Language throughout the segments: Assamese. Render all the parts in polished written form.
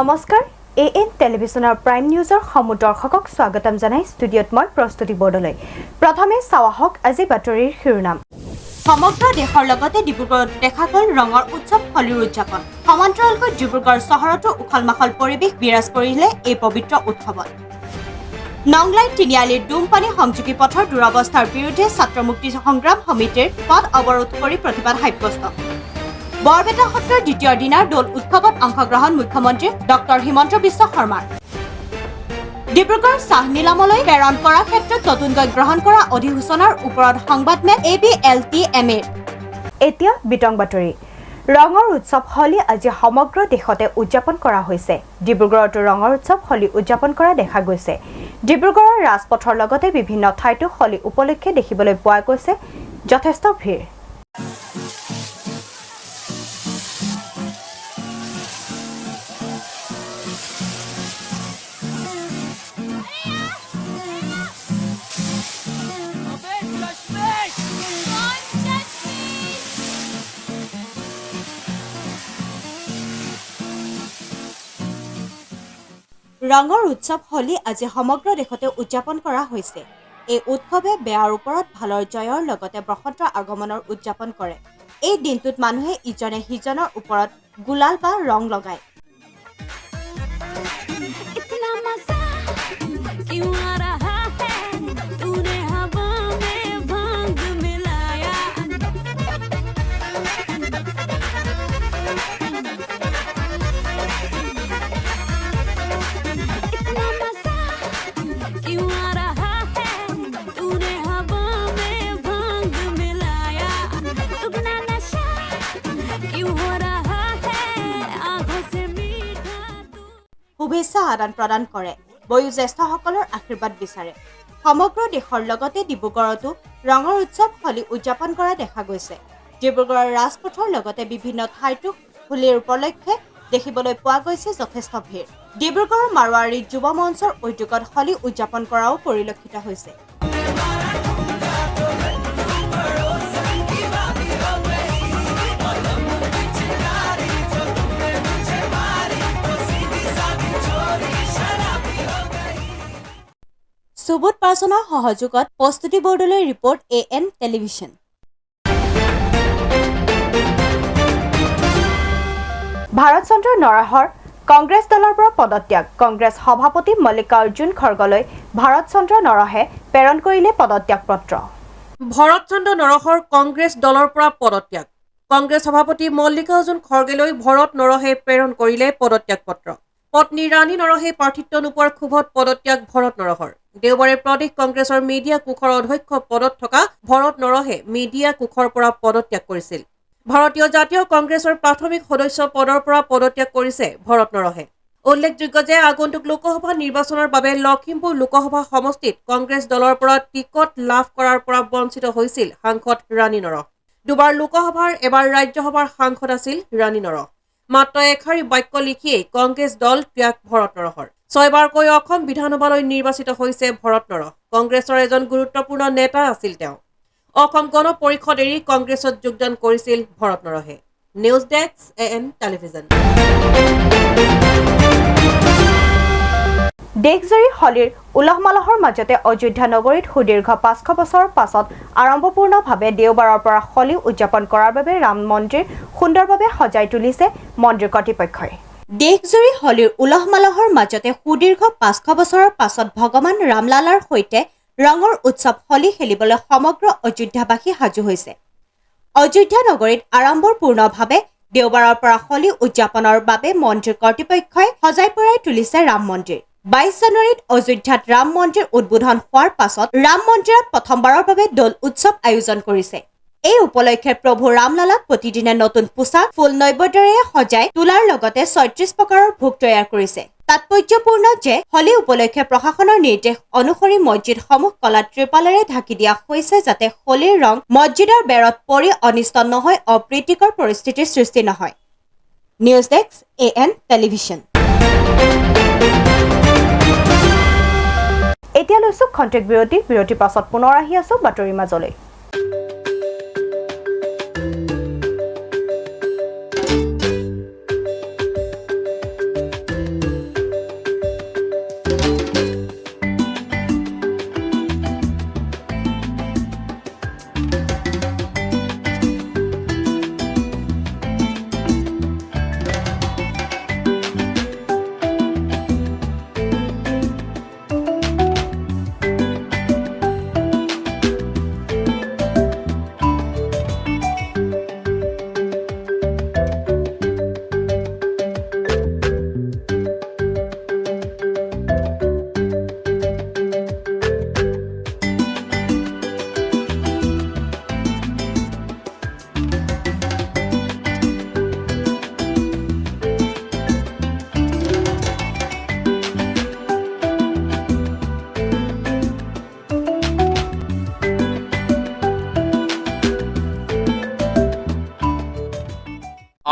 নমস্কাৰ এএন টেলিভিছনৰ প্ৰাইম নিউজৰ সমুদৰ্শকক স্বাগতম জনাই ষ্টুডিঅ'ত মই প্ৰস্তুতি বৰ্ডলৈ প্ৰথমে চাৱাহক আজি বাতৰিৰ শিৰোনাম সমগ্ৰ দেশৰ লগতে ডিব্ৰুগড়ত দেখা গ'ল ৰঙৰ উৎসৱ হোলীৰ উদযাপন সমান্তৰালকৈ ডিব্ৰুগড় চহৰতো উখল-মাখল পৰিৱেশ বিৰাজ কৰিলে এই পবিত্ৰ উৎসৱত নংলাই তিনিআলিৰ ডুমপানী সংযোগী পথৰ দুৰৱস্থাৰ বিৰুদ্ধে ছাত্ৰ মুক্তি সংগ্ৰাম সমিতিৰ পথ অৱৰোধ কৰি প্ৰতিবাদ সাব্যস্ত বৰপেটা সত্ৰৰ দ্বিতীয় দিনাৰ দোল উৎসৱত অংশগ্ৰহণ মুখ্যমন্ত্ৰী ডক্টৰ হিমন্ত বিশ্ব শৰ্মাৰ ডিব্ৰুগড় চাহ নিলামলৈ প্ৰেৰণ কৰাৰ ক্ষেত্ৰত নতুনকৈ গ্ৰহণ কৰা অধিসূচনাৰ ওপৰত সংবাদমেল ABLTMA এতিয়া বিতং বাতৰি ৰঙৰ উৎসৱ হোলী আজি সমগ্ৰ দেশতে উদযাপন কৰা হৈছে ডিব্ৰুগড়তো ৰঙৰ উৎসৱ হোলী উদযাপন কৰা দেখা গৈছে ডিব্ৰুগড়ৰ ৰাজপথৰ লগতে বিভিন্ন ঠাইতো হোলী উপলক্ষে দেখিবলৈ পোৱা গৈছে যথেষ্ট ভিৰ ৰঙৰ উৎসৱ হোলী আজি সমগ্ৰ দেশতে উদযাপন কৰা হৈছে এই উৎসৱে বেয়াৰ ওপৰত ভালৰ জয়ৰ লগতে বসন্তৰ আগমনৰ উদযাপন কৰে এই দিনটোত মানুহে ইজনে সিজনৰ ওপৰত গুলাল বা ৰং লগায় শুভেচ্ছা আদান প্ৰদান কৰে বয়োজ্যেষ্ঠসকলৰ আশীৰ্বাদ বিচাৰে সমগ্ৰ দেশৰ লগতে ডিব্ৰুগড়তো ৰঙৰ উৎসৱ হোলী উদযাপন কৰা দেখা গৈছে ডিব্ৰুগড়ৰ ৰাজপথৰ লগতে বিভিন্ন ঠাইতো হোলীৰ উপলক্ষে দেখিবলৈ পোৱা গৈছে যথেষ্ট ভিৰ ডিব্ৰুগড়ৰ মাৰোৱাৰী যুৱ মঞ্চৰ উদ্যোগত হোলী উদযাপন কৰাও পৰিলক্ষিত হৈছে সুবোধ পাৰ্চনৰ সহযোগত প্ৰস্তুতি বৰ্ডলৈ ৰিপৰ্ট AN টেলিভিছন ভাৰত চন্দ্ৰ নৰহৰ কংগ্ৰেছ দলৰ পৰা পদত্যাগ কংগ্ৰেছ সভাপতি মল্লিকাৰ্জুন খৰ্গলৈ ভাৰত চন্দ্ৰ নৰহে প্ৰেৰণ কৰিলে পদত্যাগ পত্ৰ ভাৰত চন্দ্ৰ নৰহৰ কংগ্ৰেছ দলৰ পৰা পদত্যাগ কংগ্ৰেছ সভাপতি মল্লিকাৰ্জুন খৰ্গেলৈ ভৰত নৰহে প্ৰেৰণ কৰিলে পদত্যাগ পত্ৰ পত্নী ৰাণী নৰহে প্ৰাৰ্থিত্ব নোপোৱাৰ ক্ষোভত পদত্যাগ ভৰত নৰহৰ দেওবাৰে প্ৰদেশ কংগ্ৰেছৰ মিডিয়া কোষৰ অধ্যক্ষ পদত থকা ভৰত নৰহে মিডিয়া কোষৰ পৰা পদত্যাগ কৰিছিল ভাৰতীয় জাতীয় কংগ্ৰেছৰ প্ৰাথমিক সদস্য পদৰ পৰা পদত্যাগ কৰিছে ভৰত নৰহে উল্লেখযোগ্য যে আগন্তুক লোকসভা নিৰ্বাচনৰ বাবে লখিমপুৰ লোকসভা সমষ্টিত কংগ্ৰেছ দলৰ পৰা টিকট লাভ কৰাৰ পৰা বঞ্চিত হৈছিল সাংসদ ৰাণী নৰহ দুবাৰ লোকসভাৰ এবাৰ ৰাজ্যসভাৰ সাংসদ আছিল ৰাণী নৰহ মাত্ৰ এষাৰি বাক্য লিখিয়েই কংগ্ৰেছ দল ত্যাগ ভৰত নৰহৰ 6বাৰকৈ অসম বিধানসভালৈ নিৰ্বাচিত হৈছে ভৰত নৰহ কংগ্ৰেছৰ এজন গুৰুত্বপূৰ্ণ নেতা আছিল তেওঁ অসম গণ পৰিষদ এৰি কংগ্ৰেছত যোগদান কৰিছিল ভৰত নৰহে নিউজ ডেস্ক AN টেলিভিছন দেশজুৰি হোলীৰ উলহ-মালহৰ মাজতে অযোধ্যা নগৰীত সুদীৰ্ঘ 500 বছৰৰ পাছত আৰম্ভপূৰ্ণভাৱে দেওবাৰৰ পৰা হোলী উদযাপন কৰাৰ বাবে ৰাম মন্দিৰ সুন্দৰভাৱে সজাই তুলিছে মন্দিৰ কৰ্তৃপক্ষই দেশজুৰি হোলীৰ উলহ-মালহৰ মাজতে সুদীৰ্ঘ 500 বছৰৰ পাছত ভগৱান ৰামলালাৰ সৈতে ৰঙৰ উৎসৱ হোলী খেলিবলৈ সমগ্ৰ অযোধ্যাবাসী সাজু হৈছে অযোধ্যা নগৰীত আড়ম্বৰপূৰ্ণভাৱে দেওবাৰৰ পৰা হোলী উদযাপনৰ বাবে মন্দিৰ কৰ্তৃপক্ষই সজাই পৰাই তুলিছে ৰাম মন্দিৰ 22 জানুৱাৰীত অযোধ্যাত ৰাম মন্দিৰ উদ্বোধন হোৱাৰ পাছত ৰাম মন্দিৰত প্ৰথমবাৰৰ বাবে দোল উৎসৱ আয়োজন কৰিছে এই উপলক্ষে প্ৰভু ৰামলালাক প্ৰতিদিনে নতুন পোছাক ফুল নৈবেদ্যৰে সজাই তোলাৰ লগতে 36 প্ৰকাৰৰ ভোগ তৈয়াৰ কৰিছে তাৎপৰ্যপূৰ্ণ যে হোলী উপলক্ষে প্ৰশাসনৰ নিৰ্দেশ অনুসৰি মছজিদসমূহ কলা ত্ৰিপালেৰে ঢাকি দিয়া হৈছে যাতে হোলীৰ ৰং মছজিদৰ বেৰত পৰি অনিষ্ট নহয় অপ্ৰীতিকৰ পৰিস্থিতিৰ সৃষ্টি নহয় নিউজ ডেস্ক AN টেলিভিছন এতিয়া লৈছো খন্তেক বিৰতিৰ পাছত পুনৰ আহি আছো বাতৰিৰ মাজলৈ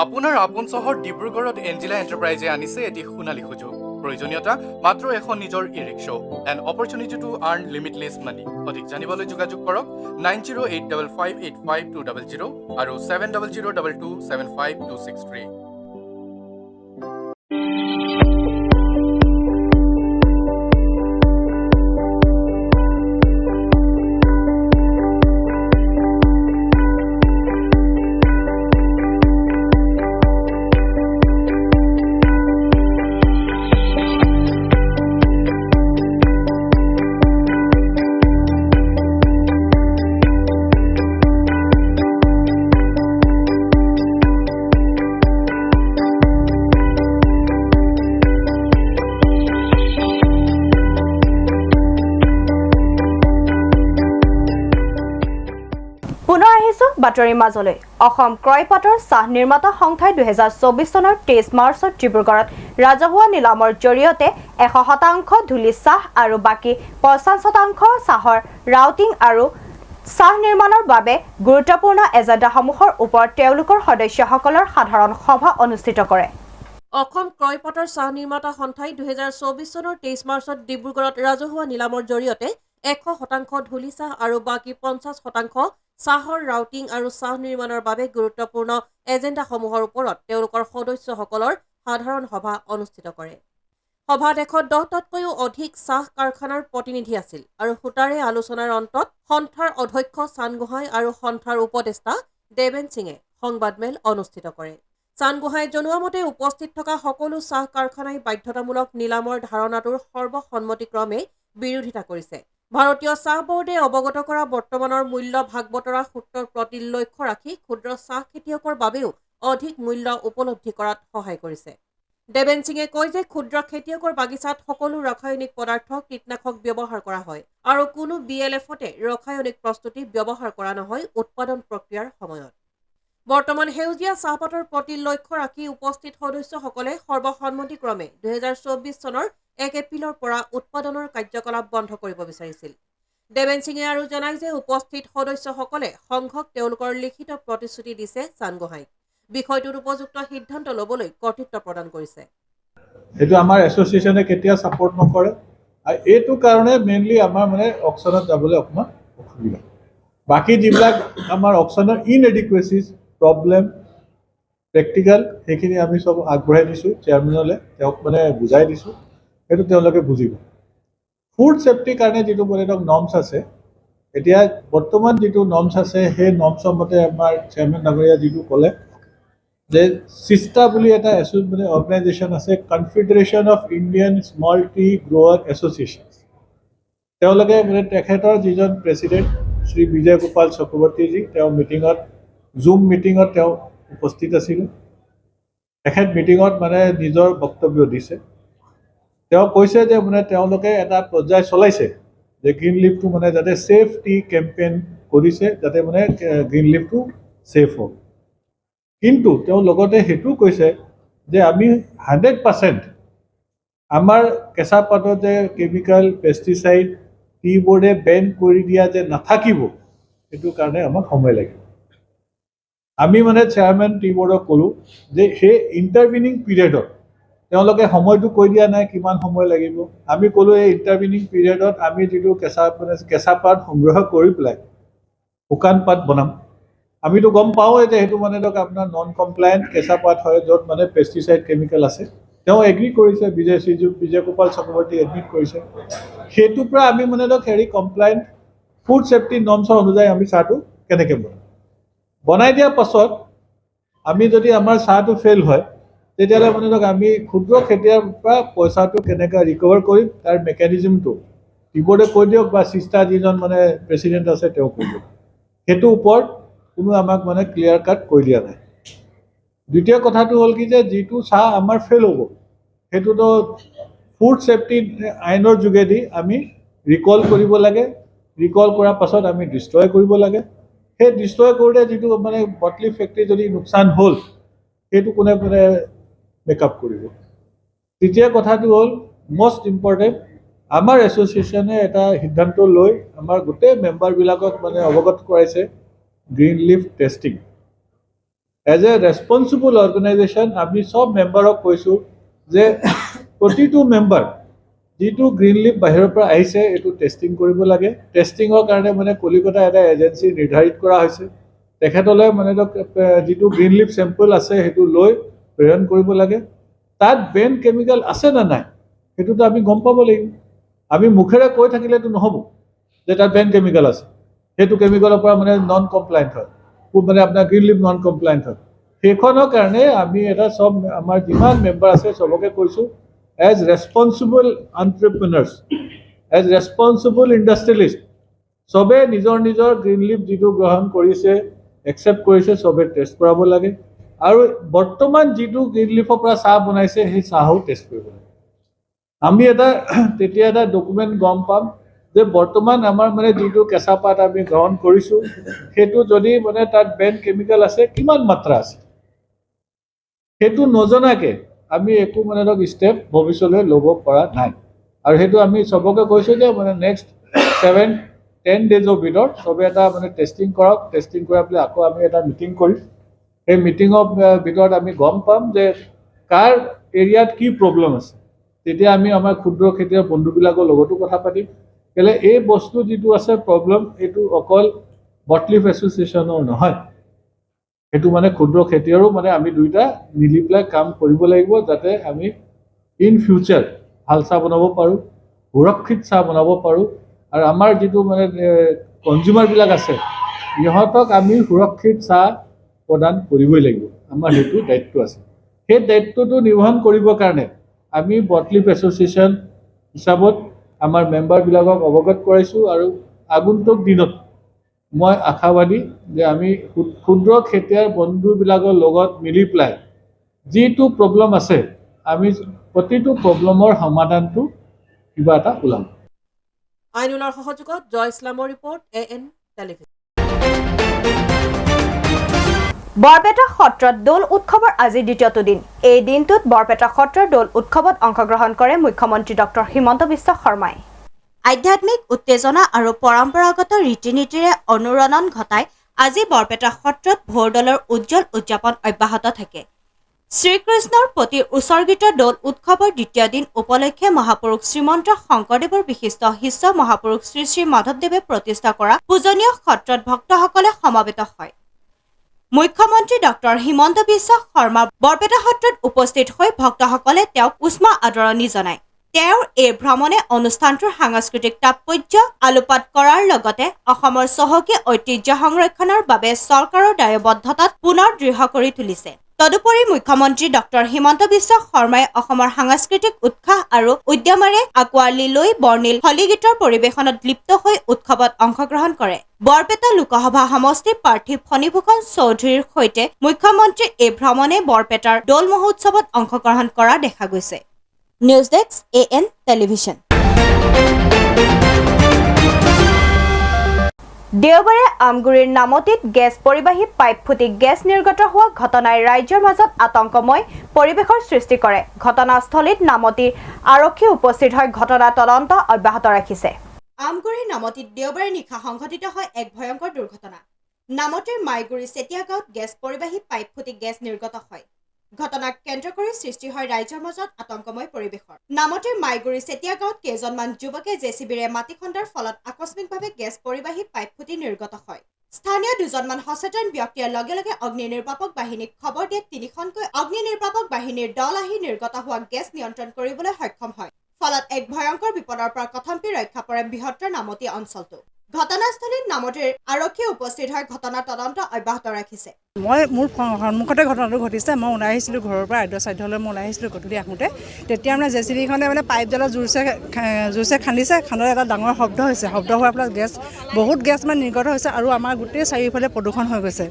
আপোনাৰ আপোন চহৰ ডিব্ৰুগড়ত এঞ্জিলা এণ্টাৰপ্ৰাইজে আনিছে এটি সোণালী সুযোগ প্ৰয়োজনীয়তা মাত্ৰ এখন নিজৰ e rickshaw and opportunity to earn limitless money অধিক জানিবলৈ যোগাযোগ কৰক 9085585200 আৰু 7002275263। পুনৰ আহিছোঁ বাতৰিৰ মাজলৈ। অসম ক্ৰয়পাতৰ চাহ নিৰ্মাতা সংস্থাই 2024 চনৰ 23 মাৰ্চত ডিব্ৰুগড়ত ৰাজহুৱা নিলামৰ জৰিয়তে 100% ধুলি চাহ আৰু বাকী 50% চাহৰ ৰাউটিং আৰু চাহ নিৰ্মাণৰ বাবে গুৰুত্বপূৰ্ণ এজেণ্ডাসমূহৰ ওপৰত তেওঁলোকৰ সদস্যসকলৰ সাধাৰণ সভা অনুষ্ঠিত কৰে। অসম ক্ৰয়পাতৰ চাহ নিৰ্মাতা সন্থাই 2024 চনৰ 23 মাৰ্চত ডিব্ৰুগড়ত ৰাজহুৱা নিলামৰ জৰিয়তে 100% ধুলি চাহ আৰু বাকী 50% চাহৰ ৰাউটিং আৰু চাহ নিৰ্মাণৰ বাবে গুৰুত্বপূৰ্ণ এজেণ্ডাসমূহৰ ওপৰত তেওঁলোকৰ সদস্যসকলৰ সাধাৰণ সভা অনুষ্ঠিত কৰে। সভাত 110টাতকৈও অধিক চাহ কাৰখানাৰ প্ৰতিনিধি আছিল আৰু সূতাৰে আলোচনাৰ অন্তত সন্থাৰ অধ্যক্ষ চান গোহাঁই আৰু সন্থাৰ উপদেষ্টা দেবেন সিঙে সংবাদমেল অনুষ্ঠিত কৰে। চান গোহাঁই জনোৱা মতে উপস্থিত থকা সকলো চাহ কাৰখানাই বাধ্যতামূলক নিলামৰ ধাৰণাটোৰ সৰ্বসন্মতিক্ৰমে বিৰোধিতা কৰিছে। ভাৰতীয় চাহ বোৰ্ডে অৱগত কৰা বৰ্তমানৰ মূল্য ভাগ বতৰা সূত্ৰৰ প্ৰতি লক্ষ্য ৰাখি ক্ষুদ্ৰ চাহ খেতিয়কৰ বাবেও অধিক মূল্য উপলব্ধি কৰাত সহায় কৰিছে। দেবেন সিঙে কয় যে ক্ষুদ্ৰ খেতিয়কৰ বাগিচাত সকলো ৰাসায়নিক পদাৰ্থ কীটনাশক ব্যৱহাৰ কৰা হয় আৰু কোনো BLF-তে ৰাসায়নিক প্ৰস্তুতি ব্যৱহাৰ কৰা নহয় উৎপাদন প্ৰক্ৰিয়াৰ সময়ত। বৰ্তমান সেউজীয়া চাহপাতৰ প্ৰতি লক্ষ্য ৰাখি উপস্থিত সদস্যসকলে সৰ্বসন্মতিক্ৰমে 2024 চনৰ 1 এপ্ৰিলৰ পৰা উৎপাদনৰ কাৰ্যকলাপ বন্ধ কৰিব বিচাৰিছিল। দেবেন সিঙে আৰু জনায় যে উপস্থিত সদস্যসকলে সংঘক তেওঁলোকৰ লিখিত প্ৰতিশ্ৰুতি দিছে চান গোহাঁইক। বিষয়টোত উপযুক্ত সিদ্ধান্ত ল'বলৈ কৰ্তৃত্ব প্ৰদান কৰিছে। এইটো আমাৰ এছ'চিয়েশ্যনে কেতিয়া ছাপোৰ্ট নকৰে আৰু এইটো কাৰণে মেইনলি আমাৰ মানে অকশ্যনত যাবলৈ অকণমান অসুবিধা। বাকী যিবিলাক আমাৰ অকশ্যনৰ ইনএডিকুৱেচিজ প্ৰব্লেম প্ৰেক্টিকেল সেইখিনি আমি চব আগবঢ়াই দিছোঁ চেয়াৰমেনলৈ, তেওঁক মানে বুজাই দিছোঁ, সেইটো তেওঁলোকে বুজিব। ফুড ছেফটিৰ কাৰণে যিটো মানে ধৰক নৰ্মছ আছে, এতিয়া বৰ্তমান যিটো নৰ্মছ আছে সেই নৰ্মছৰ মতে আমাৰ চেয়াৰমেন ডাঙৰীয়া যিটো ক'লে যে চিষ্টা বুলি এটা মানে অৰ্গেনাইজেশ্যন আছে, confederation of Indian small tea grower association. তেওঁলোকে মানে তেখেতৰ যিজন প্ৰেচিডেণ্ট শ্ৰী বিজয় গোপাল চক্ৰৱৰ্তীজী, তেওঁ মিটিঙত জুম মিটিঙত তেওঁ উপস্থিত আছিল। তেখেত মিটিঙত মানে নিজৰ বক্তব্য দিছে। তেওঁ কৈছে যে মানে তেওঁলোকে এটা পৰ্যায় চলাইছে যে গ্ৰীণ লিফটো মানে যাতে ছেফ টি কেম্পেইন কৰিছে, যাতে মানে গ্ৰীণ লিফটো ছেফ হওক। কিন্তু তেওঁ লগতে সেইটোও কৈছে যে আমি 100% আমাৰ কেঁচা পাতত যে কেমিকেল পেষ্টিচাইড টি বোৰ্ডে বেন কৰি দিয়া যে নাথাকিব, সেইটো কাৰণে আমাক সময় লাগিব। আমি মানে চেয়াৰমেন টি বোৰ্ডক ক'লোঁ যে সেই ইণ্টাৰভিনিং পিৰিয়ডত তেওঁলোকে সময়টো কৈ দিয়া নাই কিমান সময় লাগিব। আমি ক'লোঁ এই ইণ্টাৰভিনিং পিৰিয়ডত আমি যিটো কেঁচা পাত সংগ্ৰহ কৰি পেলাই শুকান পাত বনাম। আমিতো গম পাওঁৱে যে সেইটো মানে ধৰক আপোনাৰ নন কমপ্লায়েণ্ট কেঁচা পাত হয়, য'ত মানে পেষ্টিচাইড কেমিকেল আছে। তেওঁ এগ্ৰি কৰিছে, বিজয় গোপাল চক্ৰৱৰ্তী এডমিট কৰিছে। সেইটোৰ পৰা আমি মানে ধৰক কমপ্লায়েণ্ট ফুড ছেফটি নৰ্মছৰ অনুযায়ী আমি চাহটো কেনেকৈ বনাই দিয়াৰ পাছত আমি যদি আমাৰ চাহটো ফেইল হয়, তেতিয়াহ'লে মানে ধৰক আমি ক্ষুদ্ৰ খেতিয়কৰ পৰা পইচাটো কেনেকৈ ৰিকভাৰ কৰিম তাৰ মেকানিজিমটো টিবোৰ্ডে কৈ দিয়ক বা চিষ্টা যিজন মানে প্ৰেচিডেণ্ট আছে তেওঁ কৈ দিয়ক। সেইটোৰ ওপৰত কোনো আমাক মানে ক্লিয়াৰ কাট কৈ দিয়া নাই। দ্বিতীয় কথাটো হ'ল কি যে যিটো চাহ আমাৰ ফেইল হ'ব, সেইটোতো ফুড ছেফটি আইনৰ যোগেদি আমি ৰিকল কৰিব লাগে। ৰিকল কৰাৰ পাছত আমি ডিষ্ট্ৰয় কৰিব লাগে। সেই ডিষ্ট্ৰয় কৰোঁতে যিটো মানে বটলি ফেক্টৰী যদি লোকচান হ'ল, সেইটো কোনে মানে মেকআপ কৰিব। তৃতীয় কথাটো হ'ল মষ্ট ইম্পৰ্টেণ্ট, আমাৰ এছ'চিয়েশ্যনে এটা সিদ্ধান্ত লৈ আমাৰ গোটেই মেম্বাৰবিলাকক মানে অৱগত কৰাইছে green leaf testing. As a responsible organisation আমি চব মেম্বাৰক কৈছোঁ যে প্ৰতিটো মেম্বাৰ যিটো গ্ৰীণ লিফ বাহিৰৰ পৰা আহিছে এইটো টেষ্টিং কৰিব লাগে। টেষ্টিঙৰ কাৰণে মানে কলিকতা এটা এজেঞ্চি নিৰ্ধাৰিত কৰা হৈছে। তেখেতলৈ মানে যিটো গ্ৰীণ লিফ চেম্পল আছে সেইটো লৈ প্ৰেৰণ কৰিব লাগে। তাত বেন কেমিকেল আছে নে নাই সেইটোতো আমি গম পাব লাগিব। আমি মুখেৰে কৈ থাকিলেতো নহ'ব যে তাত বেন কেমিকেল আছে, সেইটো কেমিকেলৰ পৰা মানে নন কমপ্লায়েণ্ট হয়, মানে আপোনাৰ গ্ৰীণ লিফ নন কমপ্লায়েণ্ট হয়। সেইখনৰ কাৰণে আমি এটা চব আমাৰ যিমান মেম্বাৰ আছে চবকে কৈছোঁ এজ ৰেছপনচিবল এণ্টাৰপ্ৰিনাৰ্ছ, এজ ৰেছপনচিবল ইণ্ডাষ্ট্ৰিয়েলিষ্ট চবে নিজৰ নিজৰ গ্ৰীণ লিফ যিটো গ্ৰহণ কৰিছে একচেপ্ট কৰিছে চবে টেষ্ট কৰাব লাগে। আৰু বৰ্তমান যিটো গ্ৰীণ লিফৰ পৰা চাহ বনাইছে সেই চাহো টেষ্ট কৰিব লাগে। আমি তেতিয়া এটা ডকুমেণ্ট গম পাম যে বৰ্তমান আমাৰ মানে যিটো কেঁচা পাত আমি গ্ৰহণ কৰিছোঁ সেইটো যদি মানে তাত বেন কেমিকেল আছে কিমান মাত্ৰা আছে সেইটো নজনাকৈ আমি একো মানে ষ্টেপ ভৱিষ্যলৈ ল'ব পৰা নাই। আৰু সেইটো আমি চবকে কৈছোঁ যে মানে নেক্সট 7-10 ডেজৰ ভিতৰত চবে এটা মানে টেষ্টিং কৰক। টেষ্টিং কৰা পেলাই আকৌ আমি এটা মিটিং কৰিম। সেই মিটিঙৰ ভিতৰত আমি গম পাম যে কাৰ এৰিয়াত কি প্ৰব্লেম আছে। তেতিয়া আমি আমাৰ ক্ষুদ্ৰ খেতিয়ক বন্ধুবিলাকৰ লগতো কথা পাতিম। কেলৈ এই বস্তু যিটো আছে প্ৰব্লেম এইটো অকল বটলিফ এছ'চিয়েশ্যনৰ নহয়, সেইটো মানে ক্ষুদ্ৰ খেতিয়ৰো মানে আমি দুইটা মিলি পেলাই কাম কৰিব লাগিব যাতে আমি ইন ফিউচাৰ ভাল চাহ বনাব পাৰোঁ, সুৰক্ষিত চাহ বনাব পাৰোঁ। আৰু আমাৰ যিটো মানে কনজিউমাৰবিলাক আছে ইহঁতক আমি সুৰক্ষিত চাহ প্ৰদান কৰিবই লাগিব। আমাৰ সেইটো দায়িত্ব আছে। সেই দায়িত্বটো নিৰ্বহণ কৰিবৰ কাৰণে আমি বটলিফ এছ'চিয়েশ্যন হিচাপত আমাৰ মেম্বাৰবিলাকক অৱগত কৰাইছোঁ। আৰু আগন্তুক দিনত মই আশাবাদী যে আমি ক্ষুদ্ৰ খেতিয়ক বন্ধুবিলাকৰ লগত মিলি পেলাই যিটো প্ৰব্লেম আছে আমি প্ৰতিটো প্ৰব্লেমৰ সমাধানটো কিবা এটা ওলাম। আইনুলৰ সহযোগত জয় ইছলামৰ ৰিপৰ্ট AN টেলিভিজন। বৰপেটা সত্ৰত দৌল উৎসৱৰ আজি দ্বিতীয়টো দিন। এই দিনটোত বৰপেটা সত্ৰৰ দৌল উৎসৱত অংশগ্ৰহণ কৰে মুখ্যমন্ত্ৰী ডক্টৰ হিমন্ত বিশ্ব শৰ্মাই। আধ্যাত্মিক উত্তেজনা আৰু পৰম্পৰাগত ৰীতি নীতিৰে অনুৰণন ঘটাই আজি বৰপেটা সত্ৰত ভোৰদৌলৰ উজ্জ্বল উদযাপন অব্যাহত থাকে। শ্ৰীকৃষ্ণৰ প্ৰতি উৎসৰ্গিত দৌল উৎসৱৰ দ্বিতীয় দিন উপলক্ষে মহাপুৰুষ শ্ৰীমন্ত শংকৰদেৱৰ বিশিষ্ট শিষ্য মহাপুৰুষ শ্ৰী শ্ৰী মাধৱদেৱে প্ৰতিষ্ঠা কৰা পূজনীয় সত্ৰত ভক্তসকলে সমবেত হয়। মুখ্যমন্ত্ৰী ডক্টৰ হিমন্ত বিশ্ব শৰ্মা বৰপেটা সত্ৰত উপস্থিত হৈ ভক্তসকলে তেওঁক উষ্ম আদৰণি জনায়। তেওঁৰ এই ভ্ৰমণে অনুষ্ঠানটোৰ সাংস্কৃতিক তাৎপৰ্য আলোকপাত কৰাৰ লগতে অসমৰ চহকী ঐতিহ্য সংৰক্ষণৰ বাবে চৰকাৰৰ দায়বদ্ধতাত পুনৰ দৃঢ় কৰি তুলিছে। তদুপৰি মুখ্যমন্ত্ৰী ডক্টৰ হিমন্ত বিশ্ব শৰ্মাই অসমৰ সাংস্কৃতিক উৎসাহ আৰু উদ্যমেৰে আঁকোৱালি লৈ বৰ্ণিল হলিগীতৰ পৰিৱেশনত লিপ্ত হৈ উৎসৱত অংশগ্ৰহণ কৰে। বৰপেটা লোকসভা সমষ্টিৰ প্ৰাৰ্থী ফণীভূষণ চৌধুৰীৰ সৈতে মুখ্যমন্ত্ৰীৰ এই ভ্ৰমণে বৰপেটাৰ দৌল মহোৎসৱত অংশগ্ৰহণ কৰা দেখা গৈছে। News desk AN television. দেওবাৰে আমগুৰিৰ নামতিত গেছ পৰিবাহী পাইপ ফুটি গেছ নিৰ্গত হোৱা ঘটনাই ৰাজ্যৰ মাজত আতংকময় পৰিৱেশৰ সৃষ্টি কৰে। ঘটনাস্থলীত নামতিৰ আৰক্ষী উপস্থিত হৈ ঘটনাৰ তদন্ত অব্যাহত ৰাখিছে। আমগুৰিৰ নামতিত দেওবাৰে নিশা সংঘটিত হয় এক ভয়ংকৰ দুৰ্ঘটনা। নামতিৰ মাইগুৰি চেতিয়া গাঁৱত গেছ পৰিবাহী পাইপ ফুটি গেছ নিৰ্গত হয়। ঘটনাক কেন্দ্ৰ কৰি সৃষ্টি হয় ৰাজ্যৰ মাজত আতংকময় পৰিৱেশৰ। নামতিৰ মাইগুৰি চেতিয়া গাঁৱত কেইজনমান যুৱকে জেচিবিৰে মাটি খন্দাৰ ফলত আকস্মিকভাৱে গেছ পৰিবাহী পাইপ ফুটি নিৰ্গত হয়। স্থানীয় দুজনমান সচেতন ব্যক্তিয়ে লগে লগে অগ্নি নিৰ্বাপক বাহিনীক খবৰ দিয়ে। 3খনকৈ অগ্নি নিৰ্বাপক বাহিনীৰ দল আহি নিৰ্গত হোৱা গেছ নিয়ন্ত্ৰণ কৰিবলৈ সক্ষম হয়। ফলত এক ভয়ংকৰ বিপদৰ পৰা কথমপি ৰক্ষা পৰে বৃহত্তৰ নামতি অঞ্চলটো। ঘটনাস্থলীত নামতিৰ আৰক্ষী উপস্থিত হৈ ঘটনাৰ তদন্ত অব্যাহত ৰাখিছে। মোৰ সন্মুখতে ঘটনাটো ঘটিছে। মই ওলাই আহিছিলোঁ ঘৰৰ পৰা আদ্য চাধ্যলৈ মই ওলাই আহিছিলোঁ গধূলি আহোঁতে। তেতিয়া মানে জেচিবিখনে মানে পাইপডালত জোৰছে খান্দিছে। খান্দোতে এটা ডাঙৰ শব্দ হৈছে। শব্দ হোৱাৰ ফলত বহুত গেছ মানে নিৰ্গত হৈছে আৰু আমাৰ গোটেই চাৰিওফালে প্ৰদূষণ হৈ গৈছে।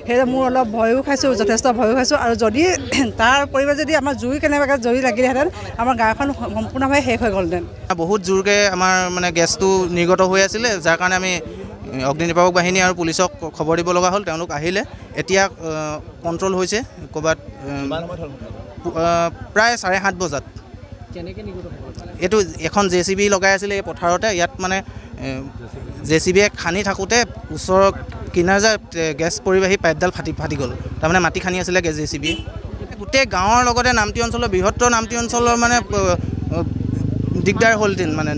সেয়ে মোৰ অলপ ভয়ো খাইছোঁ, যথেষ্ট ভয়ো খাইছোঁ। আৰু যদি তাৰ পৰিৱেশ যদি আমাৰ জুই কেনেবাকৈ জুই লাগিলেহেঁতেন আমাৰ গাঁওখন সম্পূৰ্ণভাৱে শেষ হৈ গ'লহেঁতেন। বহুত জোৰকৈ আমাৰ মানে গেছটো নিৰ্গত হৈ আছিলে, যাৰ কাৰণে আমি অগ্নি নিৰ্বাপক বাহিনী আৰু পুলিচক খবৰ দিব লগা হ'ল। তেওঁলোক আহিলে, এতিয়া কণ্ট্ৰল হৈছে। ক'ৰবাত প্ৰায় 7:30 বজাত এইটো এখন জেচিবি লগাই আছিলে এই পথাৰতে। ইয়াত মানে জেচিবিয়ে খান্দি থাকোঁতে ওচৰৰ কিনাৰজা গেছ পৰিবাহী পাইপডাল ফাটি গ'ল। তাৰমানে মাটি খান্দি আছিলে গেছ JCB। গোটেই গাঁৱৰ লগতে নামতি অঞ্চলৰ বৃহত্তৰ নামতি অঞ্চলৰ মানে দিগদাৰ হ'লহেঁতেন মানে।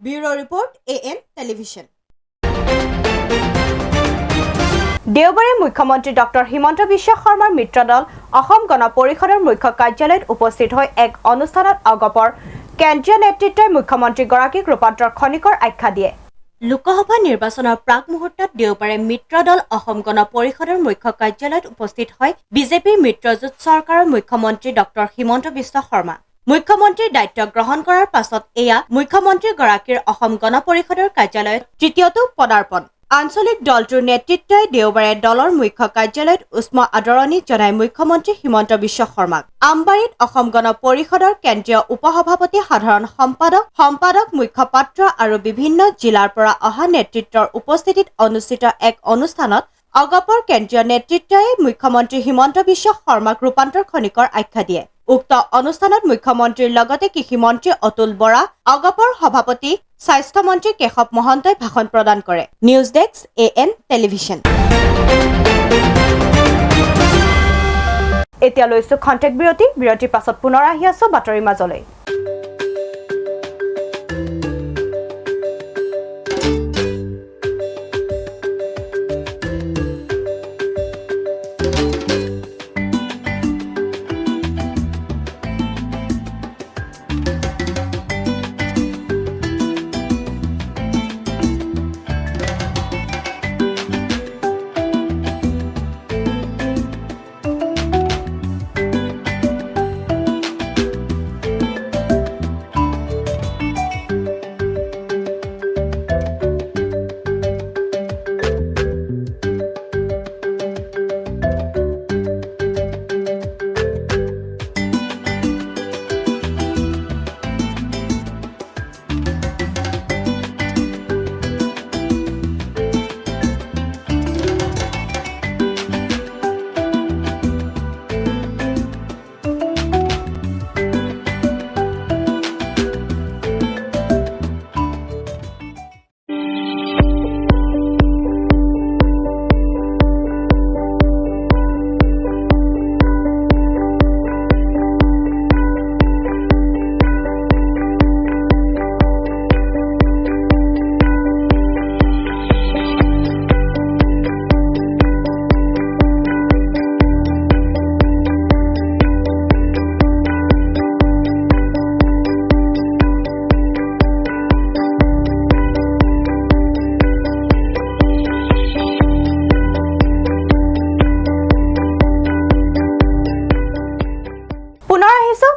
Bureau' report AN television. দেওবাৰে মুখ্যমন্ত্ৰী ডক্টৰ হিমন্ত বিশ্ব শৰ্মাৰ মিত্ৰদল অসম গণ পৰিষদৰ মুখ্য কাৰ্যালয়ত উপস্থিত হৈ এক অনুষ্ঠানত অগপৰ কেন্দ্ৰীয় নেতৃত্বই মুখ্যমন্ত্ৰীগৰাকীক ৰূপান্তৰ খনিকৰ আখ্যা দিয়ে। লোকসভা নিৰ্বাচনৰ প্ৰাক মুহূৰ্তত দেওবাৰে মিত্ৰদল অসম গণ পৰিষদৰ মুখ্য কাৰ্যালয়ত উপস্থিত হয় বিজেপিৰ মিত্ৰজোঁট চৰকাৰৰ মুখ্যমন্ত্ৰী ডক্টৰ হিমন্ত বিশ্ব শৰ্মা। মুখ্যমন্ত্ৰীৰ দায়িত্ব গ্ৰহণ কৰাৰ পাছত এয়া মুখ্যমন্ত্ৰীগৰাকীৰ অসম গণ পৰিষদৰ কাৰ্যালয়ত তৃতীয়টো পদাৰ্পণ। আঞ্চলিক দলটোৰ নেতৃত্বই দেওবাৰে দলৰ মুখ্য কাৰ্যালয়ত উষ্ম আদৰণি জনায় মুখ্যমন্ত্ৰী হিমন্ত বিশ্ব শৰ্মাক। আমবাৰীত অসম গণ পৰিষদৰ কেন্দ্ৰীয় উপসভাপতি, সাধাৰণ সম্পাদক, মুখপাত্ৰ আৰু বিভিন্ন জিলাৰ পৰা অহা নেতৃত্বৰ উপস্থিতিত অনুষ্ঠিত এক অনুষ্ঠানত অগপৰ কেন্দ্ৰীয় নেতৃত্বই মুখ্যমন্ত্ৰী হিমন্ত বিশ্ব শৰ্মাক ৰূপান্তৰ খনিকৰ আখ্যা দিয়ে। উক্ত অনুষ্ঠানত মুখ্যমন্ত্ৰীৰ লগতে কৃষিমন্ত্ৰী অতুল বৰা, অগপৰ সভাপতি, স্বাস্থ্যমন্ত্ৰী কেশৱ মহন্তই ভাষণ প্ৰদান কৰে। News desk AN television. এতিয়া লৈছো খন্তেক বিৰতিৰ পাছত পুনৰ আহি আছো বাতৰিৰ মাজলৈ।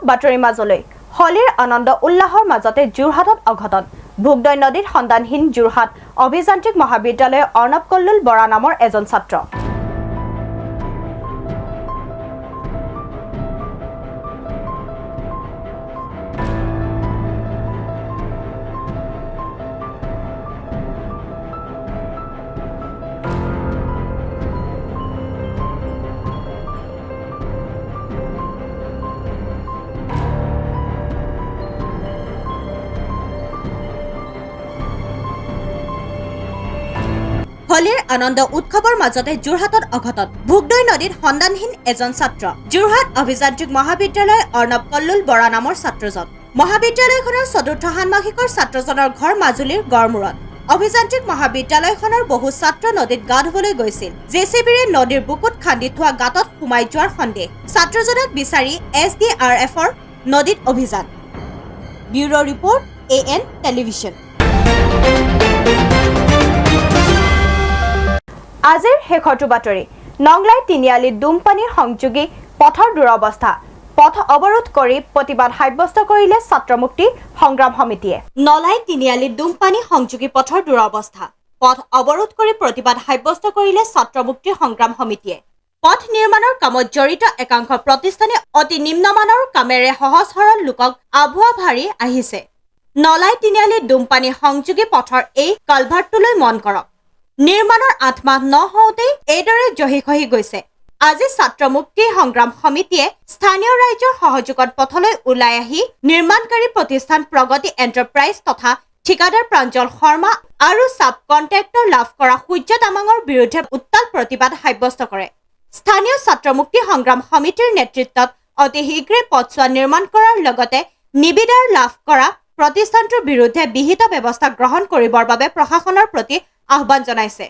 বাতৰিৰ মাজলৈ। হোলীৰ আনন্দ উল্লাহৰ মাজতে যোৰহাটত অঘটন। ভোগদৈ নদীত সন্ধানহীন যোৰহাট অভিযান্ত্ৰিক মহাবিদ্যালয়ৰ অৰ্ণৱ কল্লোল বৰা নামৰ এজন ছাত্ৰ। হোলীৰ আনন্দ উৎসৱৰ মাজতে যোৰহাটত অঘটন। ভোগদৈ নদীত সন্ধানহীন এজন ছাত্ৰ। যোৰহাট অভিযান্ত্ৰিক মহাবিদ্যালয়ৰ অৰ্ণৱ কল্লোল বৰা নামৰ ছাত্ৰজন। মহাবিদ্যালয়খনৰ চতুৰ্থ ষান্মাসিকৰ ছাত্ৰজনৰ ঘৰ মাজুলীৰ গড়মূৰত। অভিযান্ত্ৰিক মহাবিদ্যালয়খনৰ বহু ছাত্ৰ নদীত গা ধুবলৈ গৈছিল। জেচিবিৰে নদীৰ বুকুত খান্দি থোৱা গাঁতত সোমাই যোৱাৰ সন্দেহ। ছাত্ৰজনক বিচাৰি SDRFৰ নদীত অভিযান। Bureau' report AN television. আজিৰ শেষৰটো বাতৰি। নংলাই তিনিআলিত দুমপানীৰ সংযোগী পথৰ দুৰৱস্থা। পথ অৱৰোধ কৰি প্ৰতিবাদ সাব্যস্ত কৰিলে ছাত্ৰ মুক্তি সংগ্ৰাম সমিতিয়ে। নলাই তিনিআলিত দুমপানী সংযোগী পথৰ দুৰৱস্থা। পথ অৱৰোধ কৰি প্ৰতিবাদ সাব্যস্ত কৰিলে ছাত্ৰ মুক্তি সংগ্ৰাম সমিতিয়ে। পথ নিৰ্মাণৰ কামত জড়িত একাংশ প্ৰতিষ্ঠানে অতি নিম্নমানৰ কামেৰে সহজ সৰল লোকক আভুৱা ভাৰি আহিছে। নলাই তিনিআলি দুমপানী সংযোগী পথৰ এই কালভাৰ্টটোলৈ মন কৰক। নিৰ্মাণৰ 8 মাহ নহওঁতেই এইদৰে জহি খহি গৈছে। আজি ছাত্ৰ মুক্তি সংগ্ৰাম সমিতিয়ে স্থানীয় ৰাইজৰ সহযোগত পথলৈ ওলাই আহি নিৰ্মাণকাৰী প্ৰতিষ্ঠান প্ৰগতি এণ্টাৰপ্ৰাইজ তথা ঠিকাদাৰ প্ৰাঞ্জল শৰ্মা আৰু ছাব কণ্ট্ৰেক্টৰ লাভ কৰা সূৰ্য তামাঙৰ বিৰুদ্ধে উত্তাল প্ৰতিবাদ সাব্যস্ত কৰে। স্থানীয় ছাত্ৰ মুক্তি সংগ্ৰাম সমিতিৰ নেতৃত্বত অতি শীঘ্ৰে পথছোৱা নিৰ্মাণ কৰাৰ লগতে নিবিদাৰ লাভ কৰা প্ৰতিষ্ঠানটোৰ বিৰুদ্ধে বিহিত ব্যৱস্থা গ্ৰহণ কৰিবৰ বাবে প্ৰশাসনৰ প্ৰতি আহ্বান জনাইছে।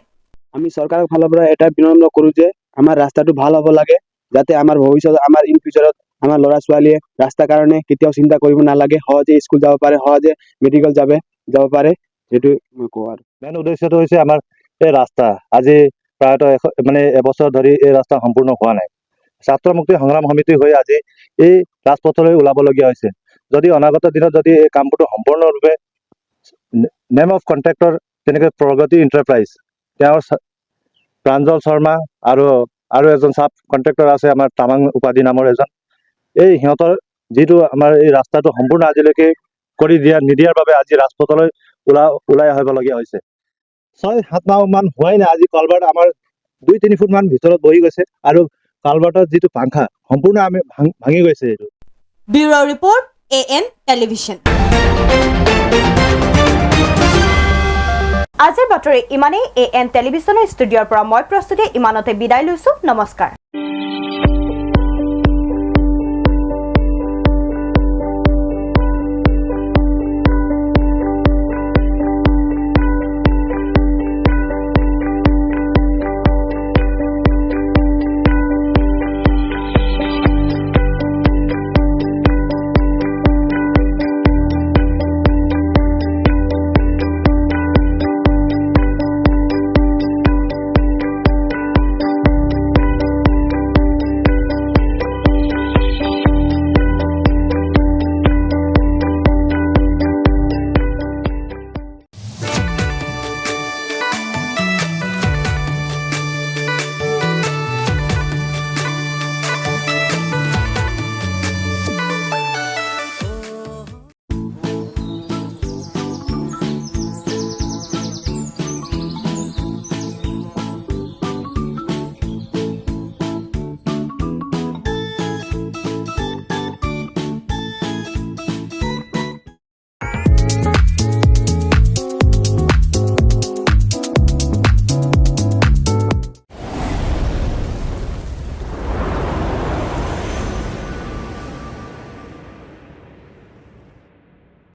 আমি চৰকাৰৰ ফালৰ পৰা এটা বিনম্ৰ কৰোঁ যে আমাৰ ৰাস্তাটো ভাল হ'ব লাগে, যাতে আমাৰ ভৱিষ্যত আমাৰ ইন ফিউচাৰত আমাৰ ল'ৰা ছোৱালীয়ে ৰাস্তাৰ কাৰণে কেতিয়াও চিন্তা কৰিব নালাগে, সহজে স্কুল যাব পাৰে, সহজে মেডিকেল যাব পাৰে। সেইটো মই কওঁ। আৰু মেইন উদ্দেশ্যটো হৈছে আমাৰ এই ৰাস্তা আজি প্ৰায়তঃ এবছৰ ধৰি এই ৰাস্তা সম্পূৰ্ণ হোৱা নাই। ছাত্ৰ মুক্তি সংগ্ৰাম সমিতি হৈ আজি এই ৰাজপথলৈ ওলাবলগীয়া হৈছে। যদি অনাগত দিনত যদি এই কামটো সম্পূৰ্ণৰূপে নেম অফ কণ্ট্ৰেক্টৰ যেনেকৈ প্ৰগতি এণ্টাৰপ্ৰাইজ, তেওঁৰ প্ৰাঞ্জল শৰ্মা আৰু এজন ছাব কণ্ট্ৰেক্টৰ আছে আমাৰ তামাং উপাধি নামৰ এজন, এই সিহঁতৰ যিটো আমাৰ এই ৰাস্তাটো সম্পূৰ্ণ আজিলৈকে কৰি নিদিয়াৰ বাবে আজি ৰাজপথলৈ ওলাই আহিবলগীয়া হৈছে। 6-7 মাহ মান হোৱাই নাই, আজি কালভাৰ্ট আমাৰ 2-3 ফুট মান ভিতৰত বহি গৈছে আৰু কালভাৰ্টৰ যিটো পাংখা সম্পূৰ্ণ ভাঙি গৈছে। এইটো ব্যুৰো ৰিপৰ্ট AN টেলিভিছন। আজিৰ বাতৰি ইমানেই। AN টেলিভিছনৰ ষ্টুডিঅ'ৰ পৰা মই প্ৰস্তুতি ইমানতে বিদায় লৈছো। নমস্কাৰ।